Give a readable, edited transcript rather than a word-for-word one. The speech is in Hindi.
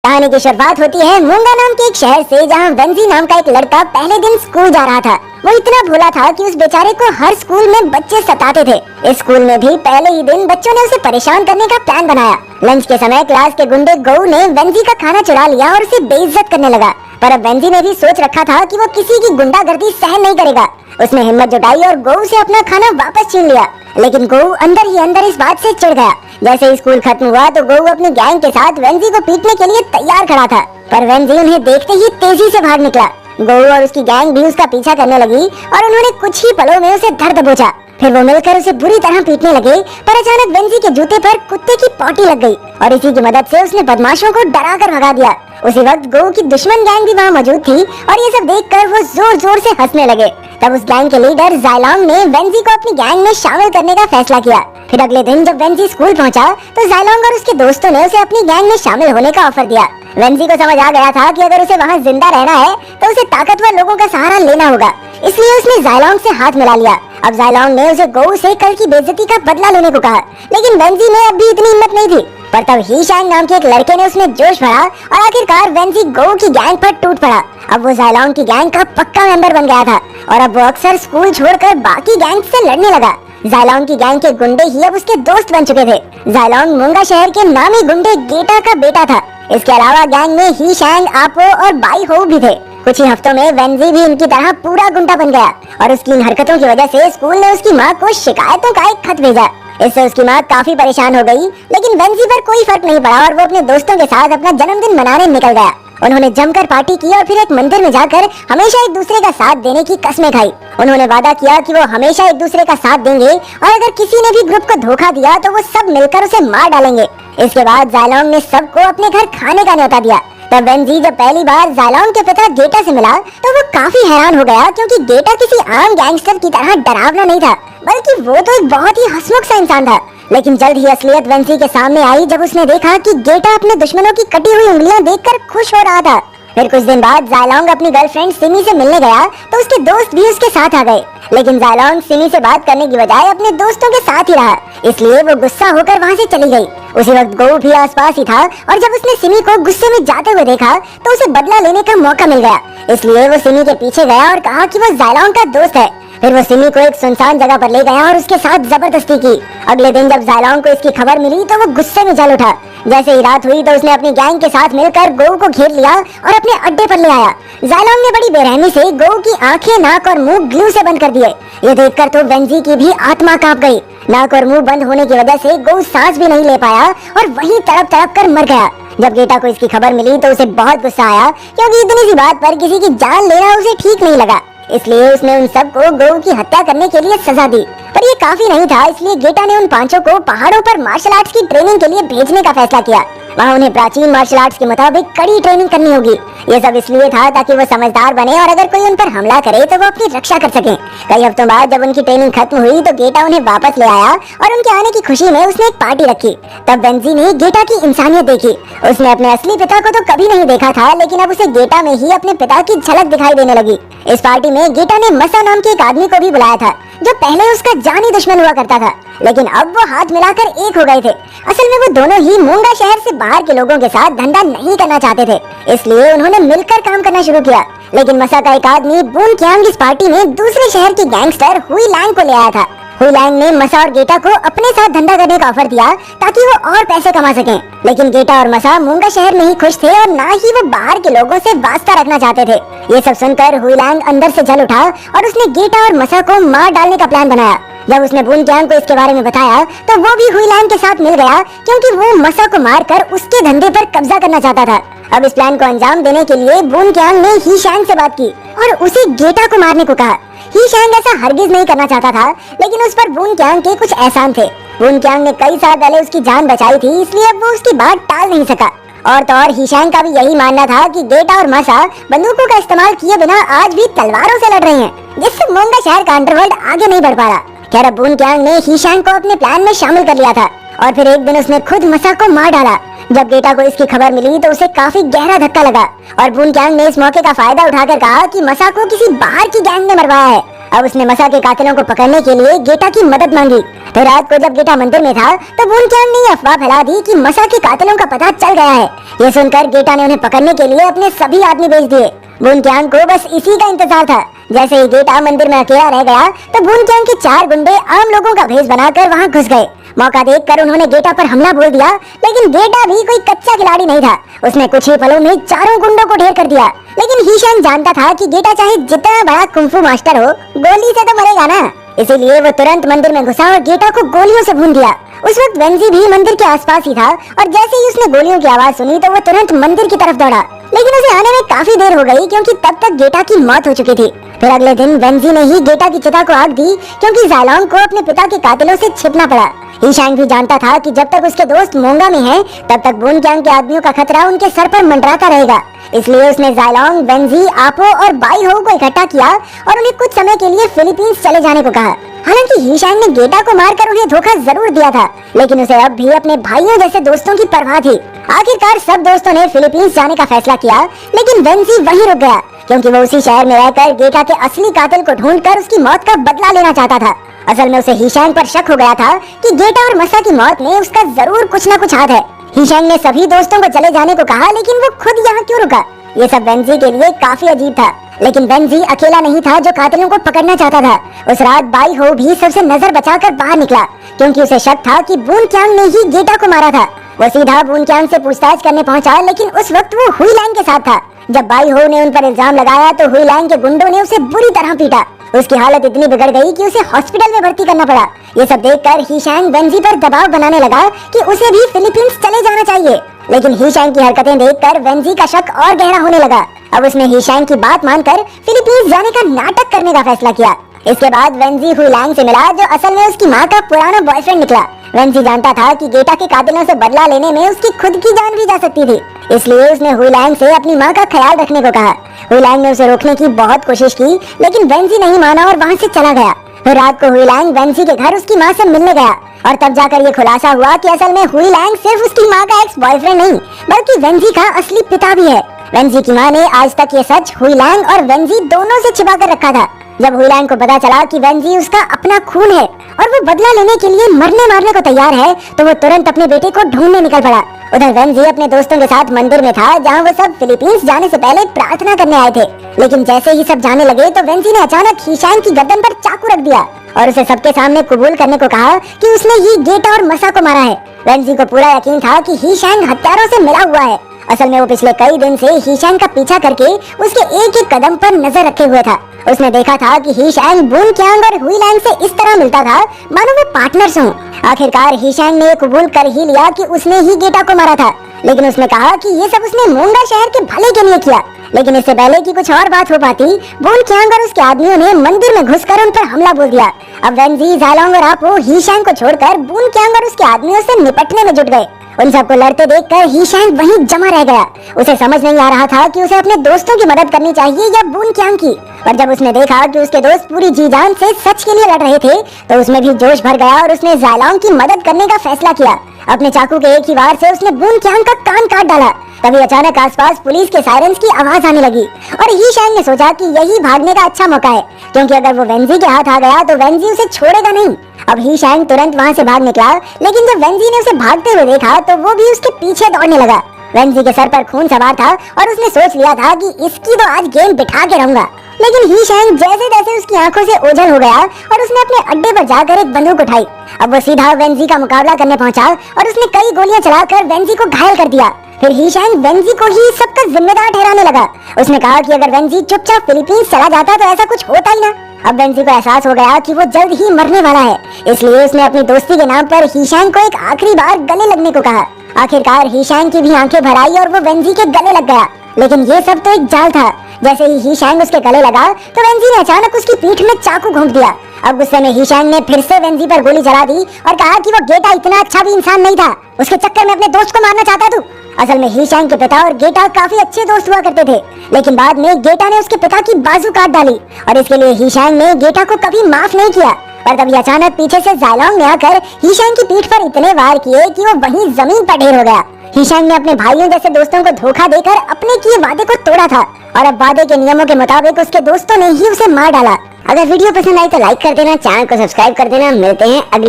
कहानी की शुरुआत होती है मूंगा नाम के एक शहर से, जहाँ वेंजी नाम का एक लड़का पहले दिन स्कूल जा रहा था। वो इतना भोला था कि उस बेचारे को हर स्कूल में बच्चे सताते थे। इस स्कूल में भी पहले ही दिन बच्चों ने उसे परेशान करने का प्लान बनाया। लंच के समय क्लास के गुंडे गऊ ने वेंजी का खाना चुरा लिया और उसे बेइज्जत करने लगा। पर अब वेंजी ने भी सोच रखा था कि वो किसी की गुंडागर्दी सहन नहीं करेगा। उसने हिम्मत जुटाई और गऊ से अपना खाना वापस छीन लिया। लेकिन गऊ अंदर ही अंदर इस बात से चिढ़ गया। जैसे ही स्कूल खत्म हुआ तो गऊ अपनी गैंग के साथ वेंजी को पीटने के लिए तैयार खड़ा था, पर वेंजी उन्हें देखते ही तेजी से भाग निकला। गऊ और उसकी गैंग भी उसका पीछा करने लगी और उन्होंने कुछ ही पलों में उसे धर दबोचा। फिर वो मिलकर उसे बुरी तरह पीटने लगे, पर अचानक वेंजी के जूते पर कुत्ते की पॉटी लग गई और इसी की मदद से उसने बदमाशों को डरा कर भगा दिया। उसी वक्त गऊ की दुश्मन गैंग भी वहाँ मौजूद थी और ये सब देखकर वो जोर जोर से हंसने लगे। तब उस गैंग के लीडर जायलोंग ने वेंजी को अपनी गैंग में शामिल करने का फैसला किया। फिर अगले दिन जब वेंजी स्कूल पहुंचा तो जायलोंग और उसके दोस्तों ने उसे अपनी गैंग में शामिल होने का ऑफर दिया। वेंजी को समझ आ गया था कि अगर उसे वहाँ जिंदा रहना है तो उसे ताकतवर लोगों का सहारा लेना होगा, इसलिए उसने जायलोंग से हाथ मिला लिया। अब जायलोंग ने उसे गऊ से कल की बेइज्जती का बदला लेने को कहा, लेकिन वेंजी में अब भी इतनी हिम्मत नहीं थी। पर तब ही शैंग नाम के एक लड़के ने उसमें जोश भरा और आखिरकार वेंजी गऊ की गैंग पर टूट पड़ा। अब वो जायलोंग की गैंग का पक्का मेंबर बन गया था और अब वो अक्सर स्कूल छोड़कर बाकी गैंग से लड़ने लगा। जायलोंग की गैंग के गुंडे ही अब उसके दोस्त बन चुके थे। जायलोंग मूंगा शहर के नामी गुंडे गेटा का बेटा था। इसके अलावा गैंग में ही शैंग, आपो और बाई हो भी थे। कुछ ही हफ्तों में वेंजी भी इनकी तरह पूरा गुंडा बन गया और उसकी इन हरकतों की वजह से स्कूल ने उसकी माँ को शिकायतों का एक खत भेजा। इससे उसकी माँ काफी परेशान हो गई, लेकिन वेंजी पर कोई फर्क नहीं पड़ा और वो अपने दोस्तों के साथ अपना जन्मदिन मनाने निकल गया। उन्होंने जमकर पार्टी की और फिर एक मंदिर में जाकर हमेशा एक दूसरे का साथ देने की कस्में खाई। उन्होंने वादा किया कि वो हमेशा एक दूसरे का साथ देंगे और अगर किसी ने भी ग्रुप को धोखा दिया तो वो सब मिलकर उसे मार डालेंगे। इसके बाद जायलोंग ने सबको अपने घर खाने का न्योता दिया। तब वेंजी जब पहली बार जायलोंग के पिता गेटा से मिला तो वो काफी हैरान हो गया, क्योंकि गेटा किसी आम गैंगस्टर की तरह डरावना नहीं था, बल्कि वो तो एक बहुत ही हंसमुख सा इंसान था। लेकिन जल्द ही असलियत वेंजी के सामने आई जब उसने देखा कि गेटा अपने दुश्मनों की कटी हुई उंगलियां देखकर खुश हो रहा था। फिर कुछ दिन बाद जायलोंग अपनी गर्लफ्रेंड सिमी से मिलने गया तो उसके दोस्त भी उसके साथ आ गए, लेकिन जायलोंग सिमी से बात करने की बजाय अपने दोस्तों के साथ ही रहा, इसलिए वो गुस्सा होकर वहाँ से चली गई। उसी वक्त गऊ भी आसपास ही था और जब उसने सिमी को गुस्से में जाते हुए देखा तो उसे बदला लेने का मौका मिल गया, इसलिए वो सिमी के पीछे गया और कहा कि वो जायलोंग का दोस्त है। फिर वो सिमी को एक सुनसान जगह पर ले गया और उसके साथ जबरदस्ती की। अगले दिन जब जायलोंग को इसकी खबर मिली तो वो गुस्से में जल उठा। जैसे ही रात हुई तो उसने अपनी गैंग के साथ मिलकर गऊ को घेर लिया और अपने अड्डे पर ले आया। जायलोंग ने बड़ी बेरहमी से गऊ की आंखें, नाक और मुंह ग्लू से बंद कर दिए। ये देखकर तो वेंजी की भी आत्मा कांप गई। नाक और मुंह बंद होने की वजह से गऊ सांस भी नहीं ले पाया और वहीं तड़प तड़प कर मर गया। जब गेटा को इसकी खबर मिली तो उसे बहुत गुस्सा आया, क्योंकि इतनी सी बात पर किसी की जान लेना उसे ठीक नहीं लगा, इसलिए उसने उन सबको गऊ की हत्या करने के लिए सजा दी। पर ये काफी नहीं था, इसलिए गेटा ने उन पांचों को पहाड़ों पर मार्शल आर्ट्स की ट्रेनिंग के लिए भेजने का फैसला किया। वहाँ उन्हें प्राचीन मार्शल आर्ट्स के मुताबिक कड़ी ट्रेनिंग करनी होगी। ये सब इसलिए था ताकि वो समझदार बने और अगर कोई उन पर हमला करे तो वो अपनी रक्षा कर सके। कई हफ्तों बाद जब उनकी ट्रेनिंग खत्म हुई तो गेटा उन्हें वापस ले आया और उनके आने की खुशी में उसने एक पार्टी रखी। तब वेंजी ने गेटा की इंसानियत देखी। उसने अपने असली पिता को तो कभी नहीं देखा था, लेकिन अब उसे गेटा में ही अपने पिता की झलक दिखाई देने लगी। इस पार्टी में गेटा ने मसा नाम के एक आदमी को भी बुलाया था, जो पहले उसका जानी दुश्मन हुआ करता था, लेकिन अब वो हाथ मिलाकर एक हो गए थे। असल में वो दोनों ही मूंगा शहर से बाहर के लोगों के साथ धंधा नहीं करना चाहते थे, इसलिए उन्होंने मिलकर काम करना शुरू किया। लेकिन मसा का एक आदमी बून क्यांग इस पार्टी में दूसरे शहर के गैंगस्टर हुई लैंग को ले आया था। हुई लैंग ने मसा और गेटा को अपने साथ धंधा करने का ऑफर दिया ताकि वो और पैसे कमा सकें। लेकिन गेटा और मसा मूंगा शहर में ही खुश थे और ना ही वो बाहर के लोगों से वास्ता रखना चाहते थे। ये सब सुनकर हुई लैंग अंदर से जल उठा और उसने गेटा और मसा को मार डालने का प्लान बनाया। जब उसने बून क्यांग को इसके बारे में बताया तो वो भी हुई लैंग के साथ मिल गया, क्योंकि वो मसा को मारकर उसके धंधे पर कब्जा करना चाहता था। अब इस प्लान को अंजाम देने के लिए बून क्यांग ने ही शैंग से बात की और उसे गेटा को मारने को कहा। ही शैंग ऐसा हरगिज नहीं करना चाहता था, लेकिन उस पर बून क्यांग के कुछ एहसान थे। बून क्यांग ने कई साल पहले उसकी जान बचाई थी, इसलिए अब वो उसकी बात टाल नहीं सका। और तो और ही शैंग का भी यही मानना था कि गेटा और मसा बंदूकों का इस्तेमाल किए बिना आज भी तलवारों से लड़ रहे हैं, जिससे मूंगा शहर का अंडरवर्ल्ड आगे नहीं बढ़ पा रहा। खैर अब बून क्यांग ने ही शैंग को अपने प्लान में शामिल कर लिया था और फिर एक दिन उसने खुद मसा को मार डाला। जब गेटा को इसकी खबर मिली तो उसे काफी गहरा धक्का लगा और बून क्यांग ने इस मौके का फायदा उठाकर कहा कि मसा को किसी बाहर की गैंग ने मरवाया है अब उसने मसा के कातिलों को पकड़ने के लिए गेटा की मदद मांगी। तो रात को जब गेटा मंदिर में था तो बूनक्यांग ने अफवाह फैला दी कि मसा के कातिलों का पता चल गया है। ये सुनकर गेटा ने उन्हें पकड़ने के लिए अपने सभी आदमी भेज दिए। बूनक्यांग को बस इसी का इंतजार था। जैसे ही गेटा मंदिर में अकेला रह गया तो बूनक्यांग के 4 गुंडे आम लोगों का भेष बनाकर वहां घुस गए। मौका देखकर उन्होंने गेटा पर हमला बोल दिया, लेकिन गेटा भी कोई कच्चा खिलाड़ी नहीं था। उसने कुछ ही पलों में 4 गुंडों को ढेर कर दिया। लेकिन हीशांग जानता था कि गेटा चाहे जितना बड़ा कुंफू मास्टर हो, गोली से तो मरेगा ना। इसीलिए वो तुरंत मंदिर में घुसा और गेटा को गोलियों से भून दिया। उस वक्त वेंजी भी मंदिर के आसपास ही था और जैसे ही उसने गोलियों की आवाज सुनी तो वो तुरंत मंदिर की तरफ दौड़ा। लेकिन उसे आने में काफी देर हो गई क्योंकि तब तक गेटा की मौत हो चुकी थी। फिर अगले दिन वेंजी ने ही गेटा की चिता को आग दी क्योंकि ज़ायलोंग को अपने पिता के कातिलों से छिपना पड़ा। हीशांग भी जानता था कि जब तक उसके दोस्त मोंगा में हैं, तब तक बूनक्यांग के आदमियों का खतरा उनके सर पर मंडराता रहेगा। इसलिए उसने ज़ायलोंग, वेंजी, आपो और बाई हो को इकट्ठा किया और उन्हें कुछ समय के लिए फिलीपींस चले जाने को कहा। हालांकि हीशांग ने गेटा को मारकर उन्हें धोखा जरूर दिया था, लेकिन उसे अब भी अपने भाइयों जैसे दोस्तों की परवाह थी। आखिरकार सब दोस्तों ने फिलीपींस जाने का फैसला किया, लेकिन वेंजी वहीं रुक गया क्योंकि वो उसी शहर में रहकर गेटा के असली कातिल को ढूंढकर उसकी मौत का बदला लेना चाहता था। असल में उसे हीशांग पर शक हो गया था कि गेटा और मसा की मौत में उसका जरूर कुछ न कुछ हाथ है। हीशांग ने सभी दोस्तों को चले जाने को कहा, लेकिन वो खुद यहाँ क्यों रुका? ये सब वेंजी के लिए काफी अजीब था। लेकिन वेंजी अकेला नहीं था जो कातिलों को पकड़ना चाहता था। उस रात बाई हो भी सबसे नजर बचाकर बाहर निकला क्योंकि उसे शक था कि बूनक्यांग ने ही गेटा को मारा था। वो सीधा बूनक्यांग से पूछताछ करने पहुंचा, लेकिन उस वक्त वो हुईलैंग के साथ था। जब बाई हो ने उन पर इल्जाम लगाया तो हुईलैंग के गुंडों ने उसे बुरी तरह पीटा। उसकी हालत इतनी बिगड़ गई कि उसे हॉस्पिटल में भर्ती करना पड़ा। ये सब देखकर हीशांग वेंजी पर दबाव बनाने लगा कि उसे भी फिलीपींस चले जाना चाहिए। लेकिन हीशांग की हरकतें देखकर वेंजी का शक और गहरा होने लगा। अब उसने हीशांग की बात मानकर फिलीपींस जाने का नाटक करने का फैसला किया। इसके बाद वेंजी हुईलैंग से मिला जो असल में उसकी माँ का पुराना बॉयफ्रेंड निकला। वेंजी जानता था कि गेटा के कातिलों से बदला लेने में उसकी खुद की जान भी जा सकती थी, इसलिए उसने हुईलैंग से अपनी माँ का ख्याल रखने को कहा। हुईलैंग ने उसे रोकने की बहुत कोशिश की, लेकिन वेंजी नहीं माना और वहाँ से चला गया। फिर रात को हुईलैंग वेंजी के घर उसकी माँ से मिलने गया और तब जाकर ये खुलासा हुआ कि असल में हुईलैंग सिर्फ उसकी माँ का एक्स बॉयफ्रेंड नहीं, बल्कि वेंजी का असली पिता भी है। वेंजी की माँ ने आज तक ये सच हुईलैंग और वेंजी दोनों से छिपा कर रखा था। जब हुईलैंग को पता चला कि वेंजी उसका अपना खून है और वो बदला लेने के लिए मरने मारने को तैयार है, तो वो तुरंत अपने बेटे को ढूंढने निकल पड़ा। उधर वेंजी अपने दोस्तों के साथ मंदिर में था जहाँ वो सब फिलीपींस जाने से पहले प्रार्थना करने आए थे। लेकिन जैसे ही सब जाने लगे तो वेंजी ने अचानक हीशांग की गर्दन पर चाकू रख दिया और उसे सबके सामने कबूल करने को कहा कि उसने ही गेटा और मसा को मारा है। वेंजी को पूरा यकीन था कि हीशांग हत्यारों से मिला हुआ है। असल में वो पिछले कई दिन से हीशांग का पीछा करके उसके एक एक कदम पर नजर रखे हुए था। उसने देखा था कि हीशांग बूनक्यांग और हुईलैंग से इस तरह मिलता था मानो वो पार्टनर्स हों। आखिरकार हीशांग ने कबूल कर ही लिया कि उसने ही गेटा को मारा था, लेकिन उसने कहा कि ये सब उसने मोंगा शहर के भले के लिए किया। लेकिन इससे पहले कि कुछ और बात हो पाती, बूनक्यांग और उसके आदमियों ने मंदिर में घुसकर उन पर हमला बोल दिया। अब वेंजी, ज़ायलोंग और आपो हीशांग को छोड़कर बूनक्यांग और उसके आदमियों से निपटने में जुट गए। उन सबको लड़ते देखकर हीशांग वहीं जमा रह गया। उसे समझ नहीं आ रहा था कि उसे अपने दोस्तों की मदद करनी चाहिए या बूनक्यांग की। पर जब उसने देखा कि उसके दोस्त पूरी जी जान से सच के लिए लड़ रहे थे, तो उसमें भी जोश भर गया और उसने ज़ायलोंग की मदद करने का फैसला किया। अपने चाकू के एक ही वार से उसने बूनक्यांग का कान काट डाला। तभी अचानक आसपास पुलिस के सायरन्स की आवाज आने लगी और हीशांग ने सोचा कि यही भागने का अच्छा मौका है, क्योंकि अगर वो वेंजी के हाथ आ गया तो वेंजी उसे छोड़ेगा नहीं। अब हीशांग तुरंत वहाँ से भाग निकला, लेकिन जब वेंजी ने उसे भागते हुए देखा तो वो भी उसके पीछे दौड़ने लगा। वेंजी के सर पर खून सवार था और उसने सोच लिया था कि इसकी तो आज गेम बिठा के रहूंगा। लेकिन हीशांग जैसे तैसे उसकी आंखों से ओझल हो गया और उसने अपने अड्डे पर जाकर एक बंदूक उठाई। अब वो सीधा वेंजी का मुकाबला करने पहुंचा और उसने कई गोलियां चलाकर वेंजी को घायल कर दिया। फिर हीशांग वेंजी को ही सबका जिम्मेदार ठहराने लगा। उसने कहा कि अगर वेंजी चुपचाप फिलीपींस चला जाता तो ऐसा कुछ होता ही ना। अब वेंजी को एहसास हो गया कि वो जल्द ही मरने वाला है, इसलिए उसने अपनी दोस्ती के नाम पर हीशांग को एक आखिरी बार गले लगने को कहा। आखिरकार हीशांग की भी आंखें भर आई और वो वेंजी के गले लग गया। लेकिन ये सब तो एक जाल था। जैसे ही हीशांग उसके गले लगा तो वेंजी ने अचानक उसकी पीठ में चाकू घोंप दिया। अब गुस्से में हीशांग ने फिर से वेंजी पर गोली चला दी और कहा कि वो गेटा इतना अच्छा भी इंसान नहीं था, उसके चक्कर में अपने दोस्त को मारना चाहता तू। असल में हीशांग के पिता और गेटा काफी अच्छे दोस्त हुआ करते थे, लेकिन बाद में गेटा ने उसके पिता की बाजू काट डाली और इसके लिए हीशांग ने गेटा को कभी माफ नहीं किया। पर तभी अचानक पीछे से ज़ायलोंग ने आकर हीशांग की पीठ पर इतने वार किए कि वो वहीं जमीन पर ढेर हो गया। हीशांग ने अपने भाइयों जैसे दोस्तों को धोखा देकर अपने किए वादे को तोड़ा था और अब वादे के नियमों के मुताबिक उसके दोस्तों ने ही उसे मार डाला। अगर वीडियो पसंद आई तो लाइक कर देना, चैनल को सब्सक्राइब कर देना। मिलते हैं अगली